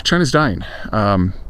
China's dying.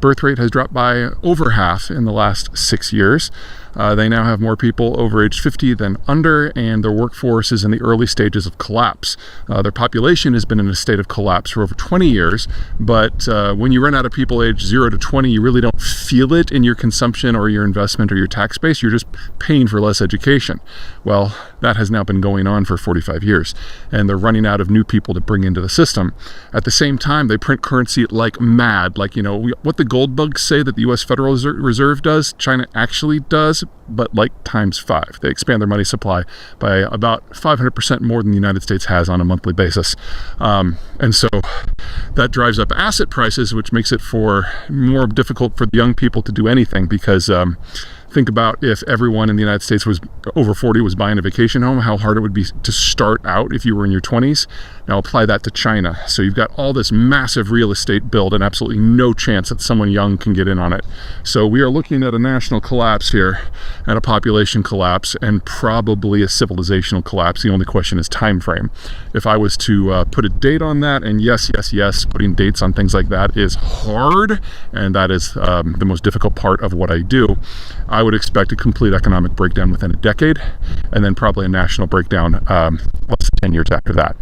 Birth rate has dropped by over half in the last 6 years. They now have more people over age 50 than under, and their workforce is in the early stages of collapse. Their population has been in a state of collapse for over 20 years, but when you run out of people aged 0 to 20, you really don't feel it in your consumption or your investment or your tax base. You're just paying for less education. Well, that has now been going on for 45 years, and they're running out of new people to bring into the system. At the same time, they print currency like mad. Like, what the gold bugs say that the U.S. Federal Reserve does, China actually does, but like times 5. They expand their money supply by about 500% more than the United States has on a monthly basis. And so that drives up asset prices, which makes it more difficult for the young people to do anything, because think about if everyone in the United States was over 40 was buying a vacation home, how hard it would be to start out if you were in your 20s. Now apply that to China. So you've got all this massive real estate build and absolutely no chance that someone young can get in on it. So we are looking at a national collapse here, and a population collapse, and probably a civilizational collapse. The only question is time frame. If I was to put a date on that, and yes, putting dates on things like that is hard, and that is the most difficult part of what I do. I would expect a complete economic breakdown within a decade, and then probably a national breakdown less than 10 years after that.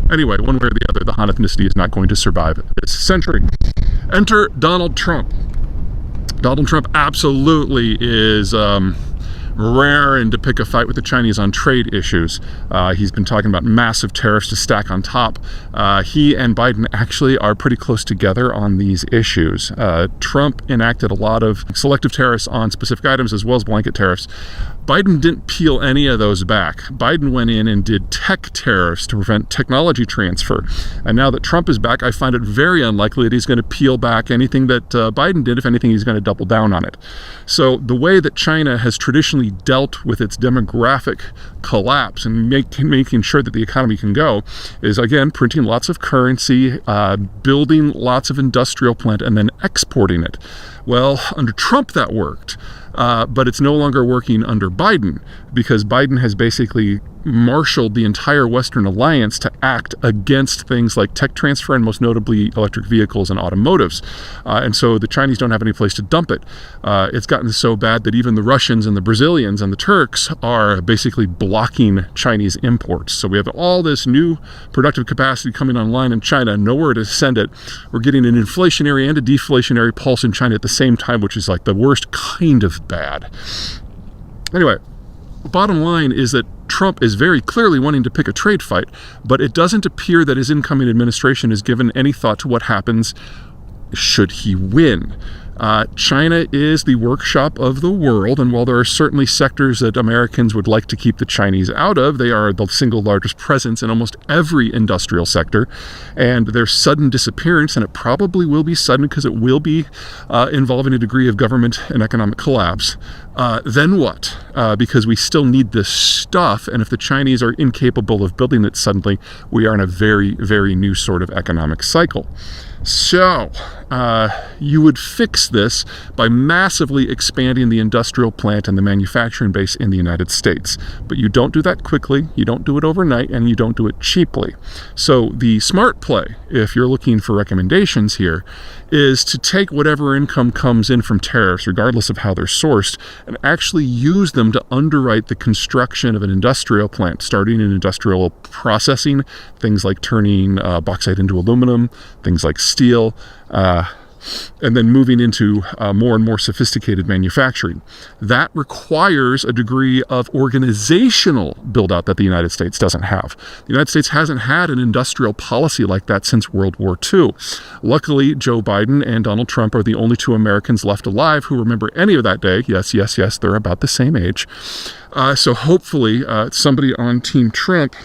Anyway, one way or the other, the Han ethnicity is not going to survive this century. Enter Donald Trump. Donald Trump absolutely is raring to pick a fight with the Chinese on trade issues. He's been talking about massive tariffs to stack on top. He and Biden actually are pretty close together on these issues. Trump enacted a lot of selective tariffs on specific items as well as blanket tariffs. Biden didn't peel any of those back. Biden went in and did tech tariffs to prevent technology transfer. And now that Trump is back, I find it very unlikely that he's going to peel back anything that Biden did. If anything, he's going to double down on it. So the way that China has traditionally dealt with its demographic collapse and making sure that the economy can go is, again, printing lots of currency, building lots of industrial plant, and then exporting it. Well, under Trump that worked. But it's no longer working under Biden, because Biden has basically marshaled the entire Western alliance to act against things like tech transfer and most notably electric vehicles and automotives. And so the Chinese don't have any place to dump it. It's gotten so bad that even the Russians and the Brazilians and the Turks are basically blocking Chinese imports. So we have all this new productive capacity coming online in China, nowhere to send it. We're getting an inflationary and a deflationary pulse in China at the same time, which is like the worst kind of bad. Anyway, bottom line is that Trump is very clearly wanting to pick a trade fight, but it doesn't appear that his incoming administration has given any thought to what happens should he win. China is the workshop of the world, and while there are certainly sectors that Americans would like to keep the Chinese out of, they are the single largest presence in almost every industrial sector, and their sudden disappearance, and it probably will be sudden because it will be involving a degree of government and economic collapse, then what? Because we still need this stuff, and if the Chinese are incapable of building it suddenly, we are in a very, very new sort of economic cycle. So, you would fix this by massively expanding the industrial plant and the manufacturing base in the United States. But you don't do that quickly, you don't do it overnight, and you don't do it cheaply. So the smart play, if you're looking for recommendations here, is to take whatever income comes in from tariffs, regardless of how they're sourced, and actually use them to underwrite the construction of an industrial plant, starting in industrial processing, things like turning bauxite into aluminum, things like steel, and then moving into more and more sophisticated manufacturing. That requires a degree of organizational build-out that the United States doesn't have. The United States hasn't had an industrial policy like that since World War II. Luckily, Joe Biden and Donald Trump are the only two Americans left alive who remember any of that day. Yes, they're about the same age. So hopefully somebody on Team Trump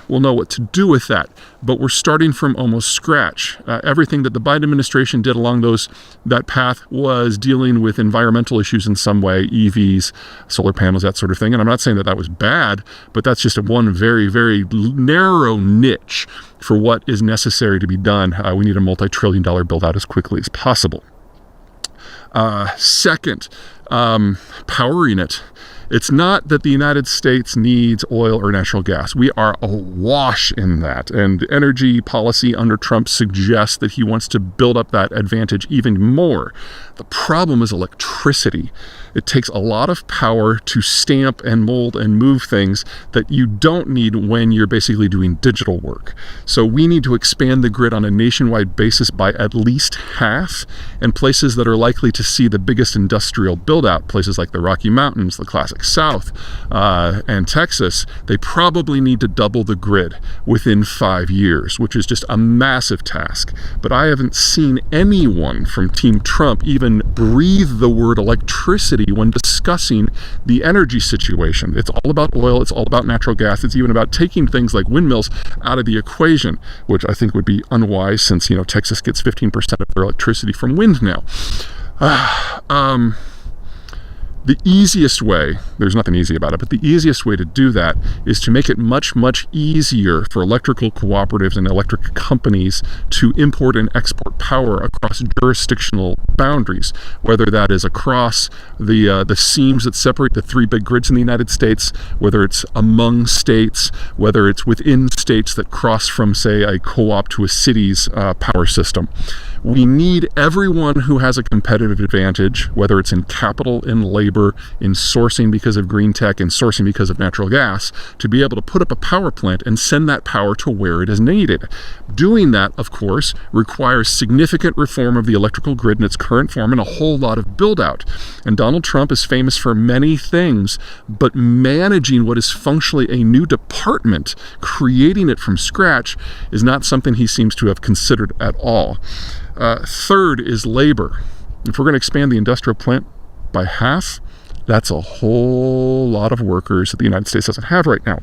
will know what to do with that. But we're starting from almost scratch. Everything that the Biden administration did along that path was dealing with environmental issues in some way, EVs, solar panels, that sort of thing. And I'm not saying that that was bad, but that's just one very, very narrow niche for what is necessary to be done. We need a multi-trillion-dollar build-out as quickly as possible. Second, powering it It's not that the United States needs oil or natural gas. We are awash in that. And energy policy under Trump suggests that he wants to build up that advantage even more. The problem is electricity. It takes a lot of power to stamp and mold and move things that you don't need when you're basically doing digital work. So we need to expand the grid on a nationwide basis by at least half, and places that are likely to see the biggest industrial build-out, places like the Rocky Mountains, the Classic South, and Texas, they probably need to double the grid within 5 years, which is just a massive task. But I haven't seen anyone from Team Trump even breathe the word electricity when discussing the energy situation. It's all about oil, it's all about natural gas, it's even about taking things like windmills out of the equation, which I think would be unwise since, Texas gets 15% of their electricity from wind now. The easiest way, there's nothing easy about it, but the easiest way to do that is to make it much, much easier for electrical cooperatives and electric companies to import and export power across jurisdictional boundaries, whether that is across the seams that separate the three big grids in the United States, whether it's among states, whether it's within states that cross from, say, a co-op to a city's power system. We need everyone who has a competitive advantage, whether it's in capital, in labor, in sourcing because of green tech, and sourcing because of natural gas, to be able to put up a power plant and send that power to where it is needed. Doing that, of course, requires significant reform of the electrical grid in its current form and a whole lot of build-out. And Donald Trump is famous for many things, but managing what is functionally a new department, creating it from scratch, is not something he seems to have considered at all. Third is labor. If we're going to expand the industrial plant by half, that's a whole lot of workers that the United States doesn't have right now.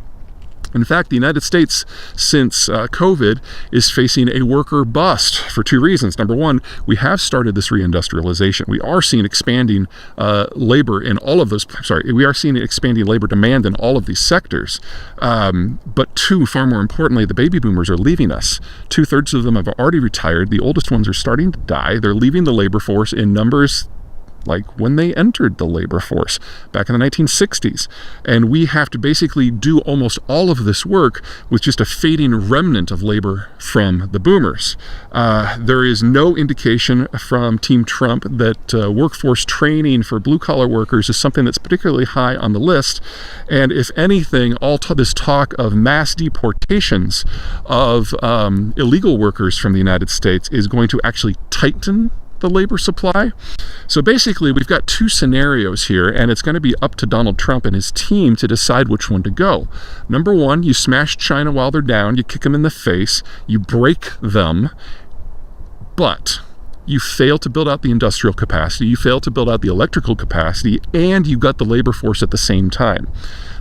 In fact, the United States, since COVID, is facing a worker bust for two reasons. Number one, we have started this reindustrialization. We are seeing expanding labor in all of those, we are seeing expanding labor demand in all of these sectors. But two, far more importantly, the baby boomers are leaving us. 2/3 of them have already retired. The oldest ones are starting to die. They're leaving the labor force in numbers like when they entered the labor force back in the 1960s. And we have to basically do almost all of this work with just a fading remnant of labor from the boomers. There is no indication from Team Trump that workforce training for blue-collar workers is something that's particularly high on the list. And if anything, all this talk of mass deportations of illegal workers from the United States is going to actually tighten the labor supply. So basically, we've got two scenarios here, and it's going to be up to Donald Trump and his team to decide which one to go. Number one, you smash China while they're down, you kick them in the face, you break them, but you fail to build out the industrial capacity, you fail to build out the electrical capacity, and you've got the labor force at the same time.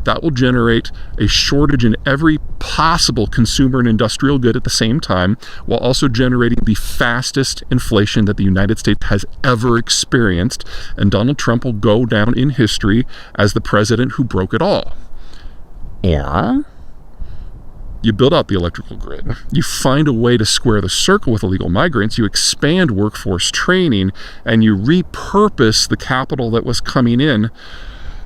That will generate a shortage in every possible consumer and industrial good at the same time, while also generating the fastest inflation that the United States has ever experienced. And Donald Trump will go down in history as the president who broke it all. Yeah. You build out the electrical grid. You find a way to square the circle with illegal migrants. You expand workforce training, and you repurpose the capital that was coming in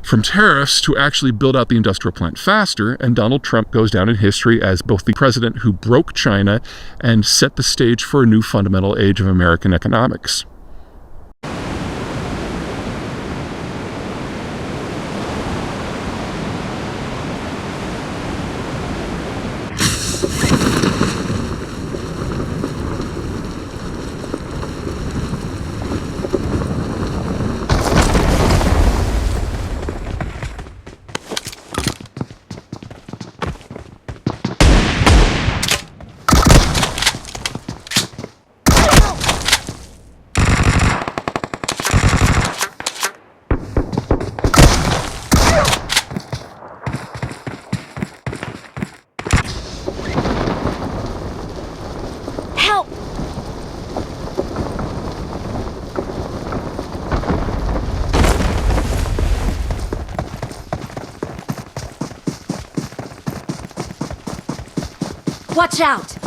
from tariffs to actually build out the industrial plant faster. And Donald Trump goes down in history as both the president who broke China and set the stage for a new fundamental age of American economics. Watch out!